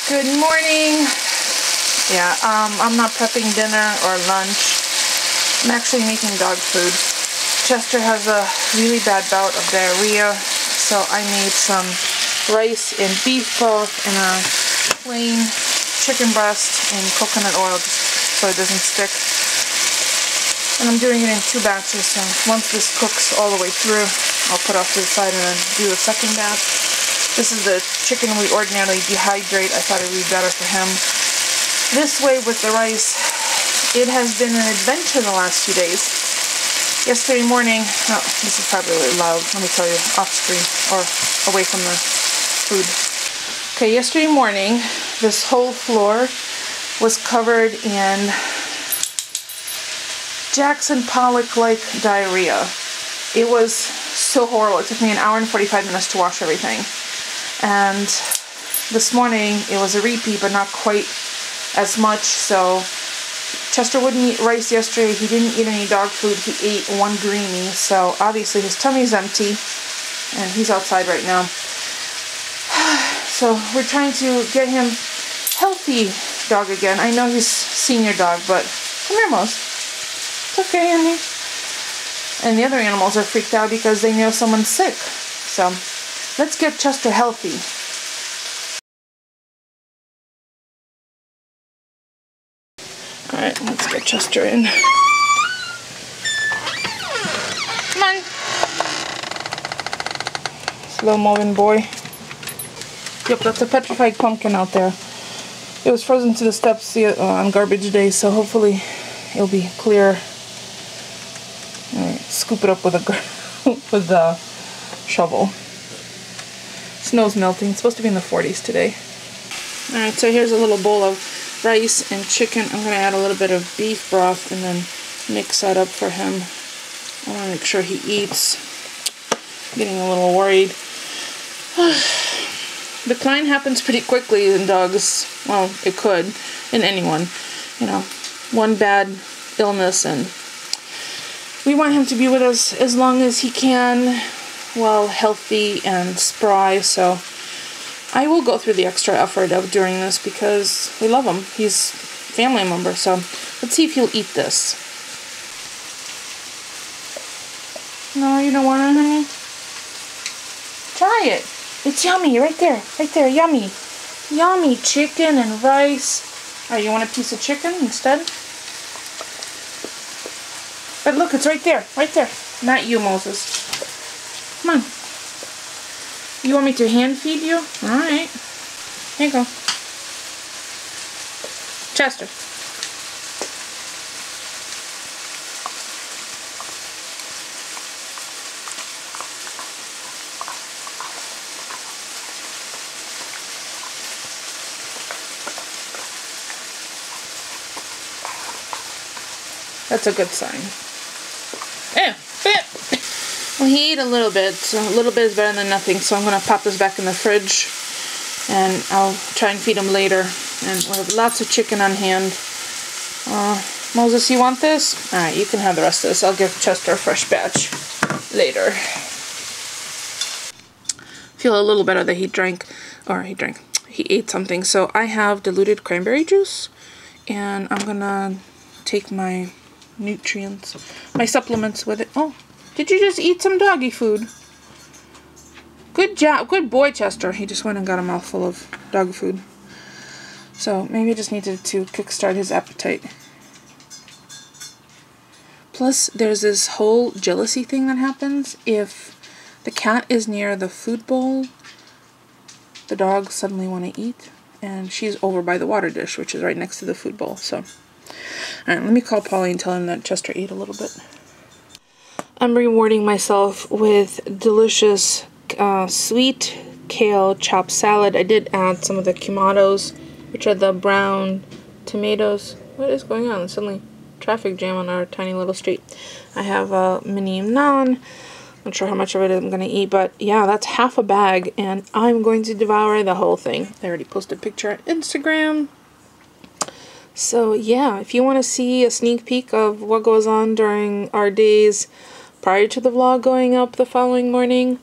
Good morning. Yeah, I'm not prepping dinner or lunch. I'm actually making dog food. Chester has a really bad bout of diarrhea, so I made some rice and beef broth and a plain chicken breast in coconut oil just so it doesn't stick. And I'm doing it in 2 batches, so once this cooks all the way through, I'll put off to the side and then do the second batch. This is the chicken we ordinarily dehydrate. I thought it would be better for him. This way with the rice, it has been an adventure the last few days. Yesterday morning, oh, this is probably really loud, let me tell you, off screen or away from the food. Okay, yesterday morning, this whole floor was covered in Jackson Pollock-like diarrhea. It was so horrible. It took me an hour and 45 minutes to wash everything. And this morning it was a repeat, but not quite as much. So Chester wouldn't eat rice yesterday. He didn't eat any dog food. He ate one greenie. So obviously his tummy's empty and he's outside right now. So we're trying to get him healthy dog again. I know he's senior dog, but come here, Mose. It's okay, Andy. And the other animals are freaked out because they know someone's sick. So let's get Chester healthy. Alright, let's get Chester in. Come on. Slow moving boy. Yep, that's a petrified pumpkin out there. It was frozen to the steps on garbage day, so hopefully it'll be clear. Alright, scoop it up with a shovel. Snow's melting. It's supposed to be in the 40s today. Alright, so here's a little bowl of rice and chicken. I'm going to add a little bit of beef broth and then mix that up for him. I want to make sure he eats. I'm getting a little worried. Decline happens pretty quickly in dogs. Well, it could in anyone. You know, one bad illness, and we want him to be with us as long as he can, well, healthy and spry. So I will go through the extra effort of doing this because we love him. He's a family member. So let's see if he'll eat this. No, you don't want it, honey? Try it. It's yummy, right there, yummy. Yummy chicken and rice. Alright, you want a piece of chicken instead? But look, it's right there. Not you, Moses. Come on. You want me to hand feed you? Alright. Here you go. Chester. That's a good sign. Well, he ate a little bit, so a little bit is better than nothing, so I'm going to pop this back in the fridge, and I'll try and feed him later, and we'll have lots of chicken on hand. Moses, you want this? Alright, you can have the rest of this. I'll give Chester a fresh batch later. Feel a little better that he ate something. So I have diluted cranberry juice, and I'm going to take my nutrients, my supplements with it. Oh, did you just eat some doggy food? Good job. Good boy, Chester. He just went and got a mouthful of dog food. So maybe I just needed to kickstart his appetite. Plus, there's this whole jealousy thing that happens. If the cat is near the food bowl, the dogs suddenly want to eat. And she's over by the water dish, which is right next to the food bowl. So, alright, let me call Polly and tell him that Chester ate a little bit. I'm rewarding myself with delicious sweet kale chopped salad. I did add some of the cumatos, which are the brown tomatoes. What is going on? Suddenly traffic jam on our tiny little street. I have a mini naan. Not sure how much of it I'm going to eat, but yeah, that's half a bag, and I'm going to devour the whole thing. I already posted a picture on Instagram. So yeah, if you want to see a sneak peek of what goes on during our days prior to the vlog going up the following morning,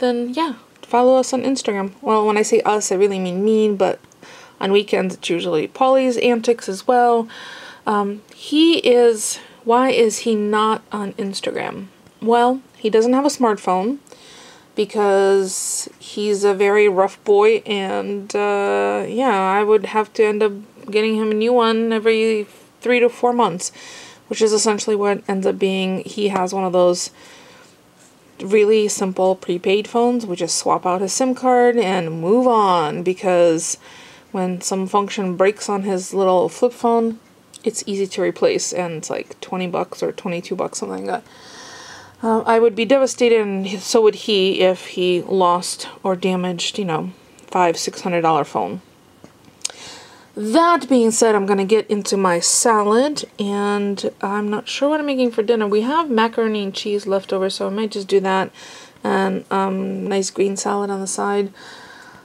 then yeah, follow us on Instagram. Well, when I say us, I really mean me, but On weekends, it's usually Polly's antics as well. Why is he not on Instagram? Well, he doesn't have a smartphone because he's a very rough boy, and yeah, I would have to end up getting him a new one every 3 to 4 months, which is essentially what ends up being. He has one of those really simple prepaid phones. We just swap out his SIM card and move on, because when some function breaks on his little flip phone, it's easy to replace, and it's like $20 or $22, something like that. I would be devastated, and so would he, if he lost or damaged, $500-$600 phone. That being said, I'm going to get into my salad, and I'm not sure what I'm making for dinner. We have macaroni and cheese left over, so I might just do that, and nice green salad on the side.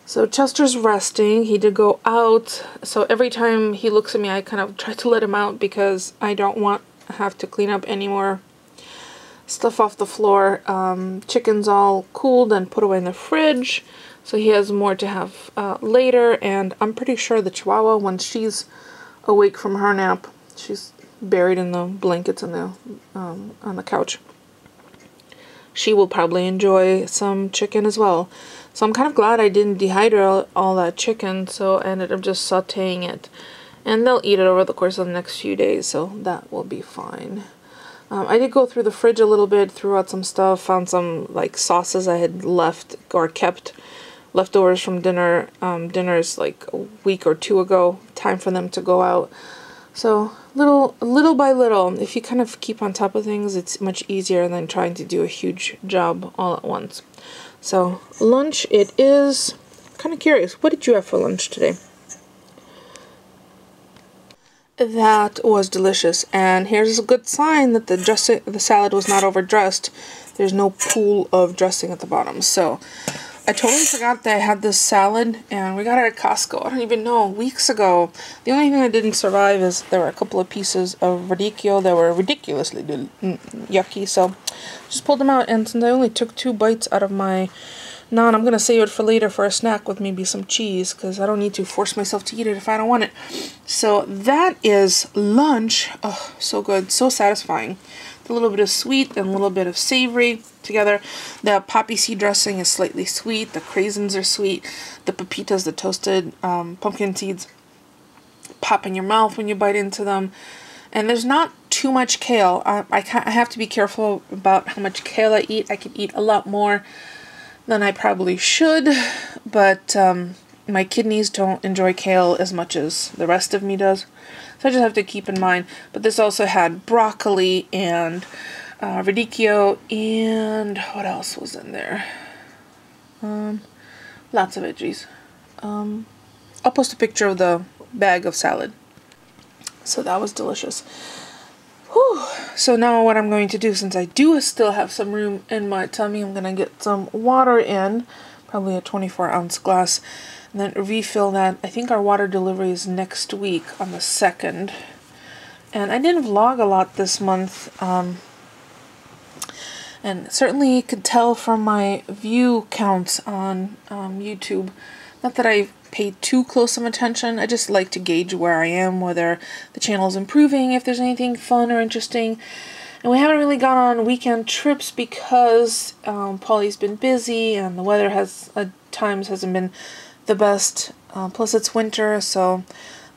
So Chester's resting. He did go out, so every time he looks at me, I kind of try to let him out, because I don't want to have to clean up any more stuff off the floor. Chicken's all cooled and put away in the fridge, so he has more to have later. And I'm pretty sure the Chihuahua, when she's awake from her nap, she's buried in the blankets on the couch, she will probably enjoy some chicken as well. So I'm kind of glad I didn't dehydrate all that chicken, so I ended up just sauteing it, and they'll eat it over the course of the next few days, so that will be fine. I did go through the fridge a little bit, threw out some stuff, found some like sauces I had left or kept leftovers from dinner. Dinner's like a week or two ago. Time for them to go out. So little by little, if you kind of keep on top of things, it's much easier than trying to do a huge job all at once. So lunch it is. Kind of curious, what did you have for lunch today? That was delicious, and here's a good sign that the salad was not overdressed. There's no pool of dressing at the bottom. So I totally forgot that I had this salad, and we got it at Costco. I don't even know, weeks ago. The only thing that didn't survive is there were a couple of pieces of radicchio that were ridiculously yucky, so just pulled them out. And since I only took 2 bites out of my naan, I'm going to save it for later for a snack with maybe some cheese, because I don't need to force myself to eat it if I don't want it. So that is lunch. Oh, so good, so satisfying. A little bit of sweet and a little bit of savory together. The poppy seed dressing is slightly sweet. The craisins are sweet. The pepitas, the toasted pumpkin seeds, pop in your mouth when you bite into them. And there's not too much kale. I have to be careful about how much kale I eat. I could eat a lot more than I probably should, but my kidneys don't enjoy kale as much as the rest of me does. So I just have to keep in mind. But this also had broccoli and radicchio, and what else was in there? Lots of veggies. I'll post a picture of the bag of salad. So that was delicious. Whew. So now what I'm going to do, since I do still have some room in my tummy, I'm going to get some water in, probably a 24-ounce glass, and then refill that. I think our water delivery is next week on the 2nd. And I didn't vlog a lot this month, and certainly you could tell from my view counts on YouTube. Not that I pay too close of attention. I just like to gauge where I am, whether the channel is improving, if there's anything fun or interesting. And we haven't really gone on weekend trips because Polly's been busy and the weather has at times hasn't been the best. Plus it's winter, so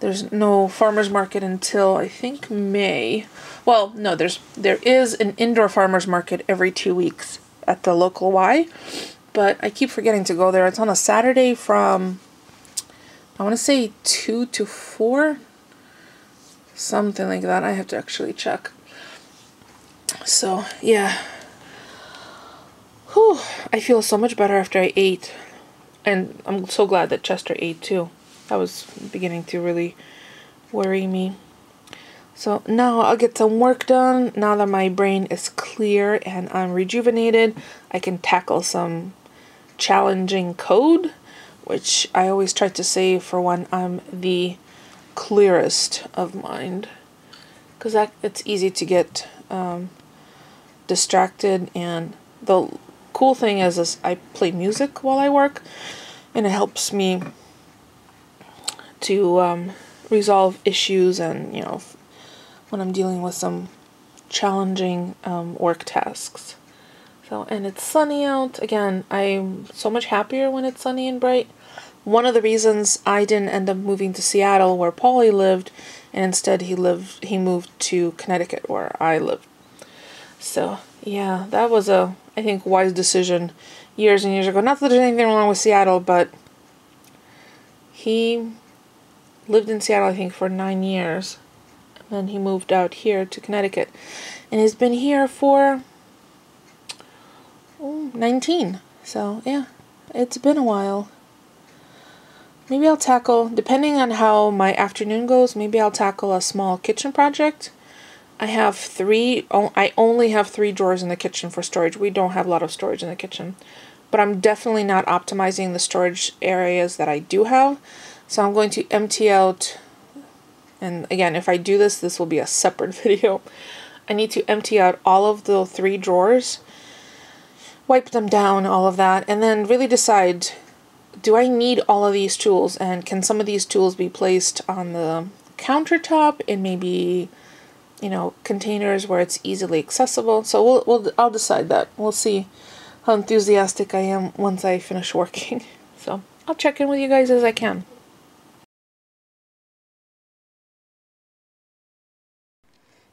there's no farmer's market until I think May. Well, no, there is an indoor farmer's market every 2 weeks at the local Y, but I keep forgetting to go there. It's on a Saturday from, I want to say 2 to 4, something like that. I have to actually check. So yeah, whew, I feel so much better after I ate, and I'm so glad that Chester ate too. That was beginning to really worry me. So now I'll get some work done. Now that my brain is clear and I'm rejuvenated, I can tackle some challenging code, which I always try to save for when I'm the clearest of mind, because it's easy to get distracted. And the cool thing is I play music while I work, and it helps me to resolve issues and, you know, when I'm dealing with some challenging work tasks. So, and it's sunny out. Again, I'm so much happier when it's sunny and bright. One of the reasons I didn't end up moving to Seattle where Paulie lived, and instead he moved to Connecticut where I live. So, yeah, that was a, I think, wise decision years and years ago. Not that there's anything wrong with Seattle, but he lived in Seattle, I think, for 9 years. And then he moved out here to Connecticut. And he's been here for 19. So, yeah, it's been a while. Maybe I'll tackle, depending on how my afternoon goes, maybe I'll tackle a small kitchen project. I only have 3 drawers in the kitchen for storage. We don't have a lot of storage in the kitchen. But I'm definitely not optimizing the storage areas that I do have. So I'm going to empty out, and again, if I do this, this will be a separate video. I need to empty out all of the 3 drawers, wipe them down, all of that, and then really decide, do I need all of these tools, and can some of these tools be placed on the countertop in maybe, you know, containers where it's easily accessible. So I'll decide that. We'll see how enthusiastic I am once I finish working. So I'll check in with you guys as I can.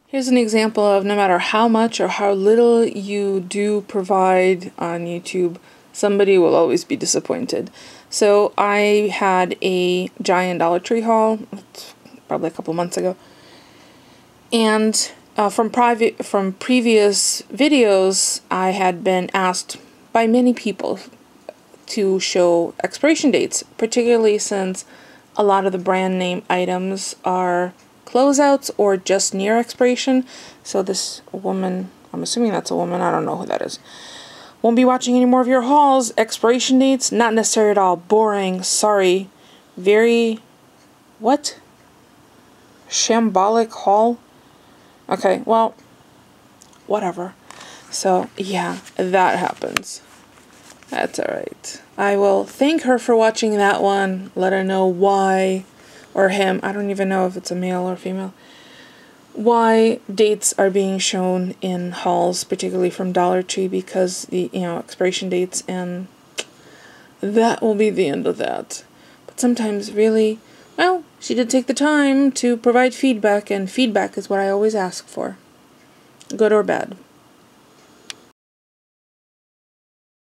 Here's an example of no matter how much or how little you do provide on YouTube, somebody will always be disappointed. So I had a giant Dollar Tree haul, probably a couple months ago. And from previous videos, I had been asked by many people to show expiration dates, particularly since a lot of the brand name items are closeouts or just near expiration. So this woman, I'm assuming that's a woman, I don't know who that is, won't be watching any more of your hauls. Expiration dates, not necessary at all. Boring, sorry. Very, what? Shambolic haul? Okay, well, whatever. So, yeah, that happens. That's alright. I will thank her for watching that one. Let her know why, or him, I don't even know if it's a male or female, why dates are being shown in hauls, particularly from Dollar Tree, because the, you know, expiration dates, and that will be the end of that. But sometimes, really, well, she did take the time to provide feedback, and feedback is what I always ask for, good or bad.